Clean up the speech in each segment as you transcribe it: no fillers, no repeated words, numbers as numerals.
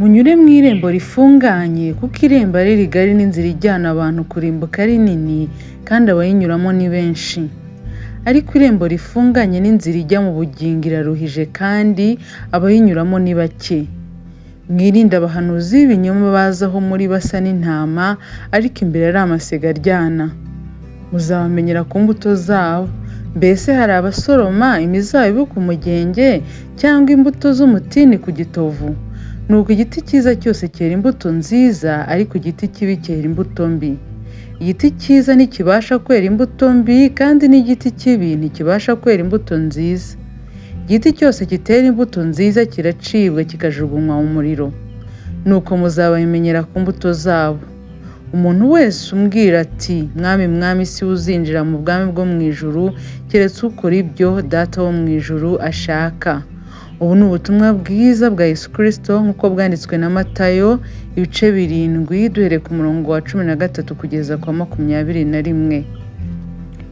Munyure mu irembo rifunganye kuko irembo ari rigari n'inzira ijyana abantu kurimbuka ari nini kandi abayinyuramo ni benshi. Ariko irembo rifunganye n'inzira ijya mu bugingo iraruhije kandi abayinyuramo ni bake. Mwirinde abahanuzi b'ibinyoma bazaho muri basa n'intama ariko imbere ari amasega aryana. Muzabamenyera ku mbuto zabo. Mbese hari abasoroma imizabibu ku mugenge cyangwa imbuto z'umutini ku gitovu? Nuko igiti cyiza cyose cyera imbuto nziza ariko igiti kibi cyera imbuto mbi. Igiti cyiza ntikibasha kwera imbuto mbi kandi n'igiti kibi ntikibasha kwera imbuto nziza. Igiti cyose kitera imbuto nziza kiracibwa kikajugunywa mu muriro. Nuko muzababimenyera ku mbuto zabo. Umuntu wese umbwira ati mwami mwami si uzinjira mu bwami bwo mu ijuru keretse ukora ibyo data wo mu ijuru ashaka. Ubu ni ubutumwa bwiza bwa Yesu Kristo nk'uko bwanditswe na Matayo ibice 7 duhereye ku murongo wa 13 kugeza kwa 21.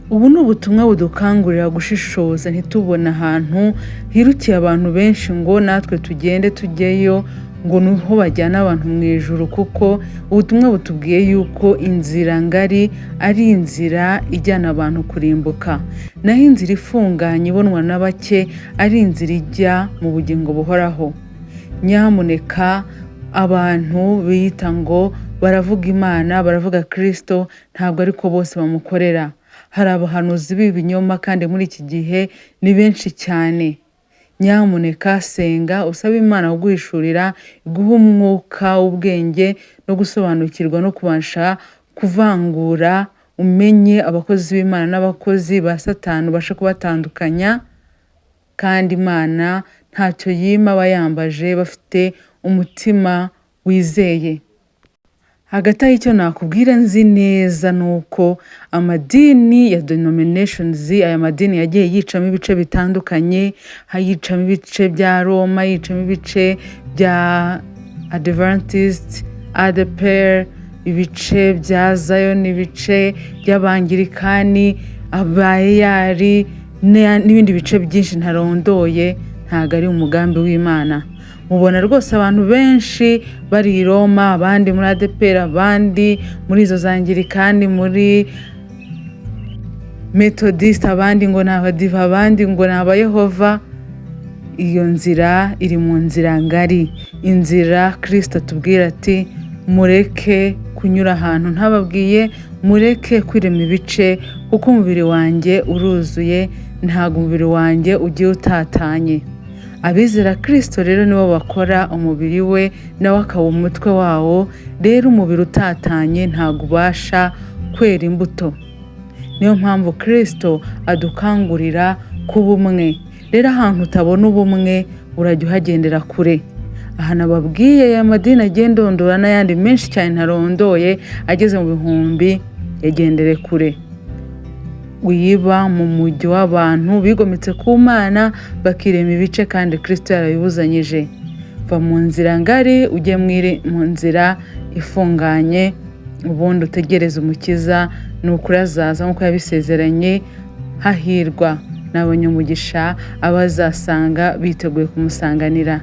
Ubu ni ubutumwa budukangurira gushishoza ntitubone ahantu hirukiye abantu benshi ngo natwe tugende tujyeyo ngo niho bajyana abantu mu ijuru, kuko ubutumwa butubwiye yuko inzira ngari ari inzira ijyana abantu kurimbuka, naho inzira ifunganye ibonwa na bake ari inzira ijya mu bugingo buhoraho. Nyamuneka abantu biyita ngo baravuga Imana, baravuga Kristo, ntabwo ariko bose bamukorera. Hari abahanuzi b'ibinyoma kandi muri iki gihe ni benshi cyane. Nyamuneka senga usaba Imana kuguhishurira, iguha umwuka w'ubwenge no gusobanukirwa no kubasha kuvangura, umenye abakozi b'Imana n'abakozi ba Satani ubashe kubatandukanya. Kandi Imana ntacyo yima abayambaje bafite umutima wizeye. Hagati aho icyo nakubwira nzi neza nuko amadini ya denominations, aya madini yagiye yicamo ibice bitandukanye, hayicamo ibice bya Roma, yicamo ibice bya Adventist, ADPR, ibice bya Zion, ibice by'Abangirikani, Abayari n'ibindi bice byinshi ntarondoye. Ntago ari umugambi w'Imana. Mubona rwose abantu benshi bari i Roma, abandi muri ADPR, abandi muri izo zangirikani, muri Methodist, abandi ngo ni Abadiva, abandi ngo ni Abayehova. Iyo nzira iri mu nzira ngari, inzira Kristo atubwira ati mureke kunyura ahantu ntababwiye, mureke kwirema ibice kuko umubiri wanjye uruzuye, ntago umubiri wanjye ugiye utatanye. Abizera Kristo rero nibo bakora umubiri we nawe akaba umutwe wawo. Rero umubiri utatanye ntago ubasha kwera imbuto. Niyo mpamvu Kristo adukangurira kuba umwe. Rero ahantu utabona ubumwe urajya uhagendera kure. Aha nababwiye ya madini agenda ndondora n'ayandi menshi cyane ntarondoye ageze mu bihumbi, yagendere kure. Wiba mu mujyi w'abantu bigometse ku Mana bakirema ibice kandi Kristo yarabibuzanyije. Va mu nzira ngari ujye mu nzira ifunganye, ubundi utegereze umukiza, n'ukuri azaza nk'uko yabisezeranye. Hahirwa n'abanyamugisha abazasanga biteguye kumusanganira.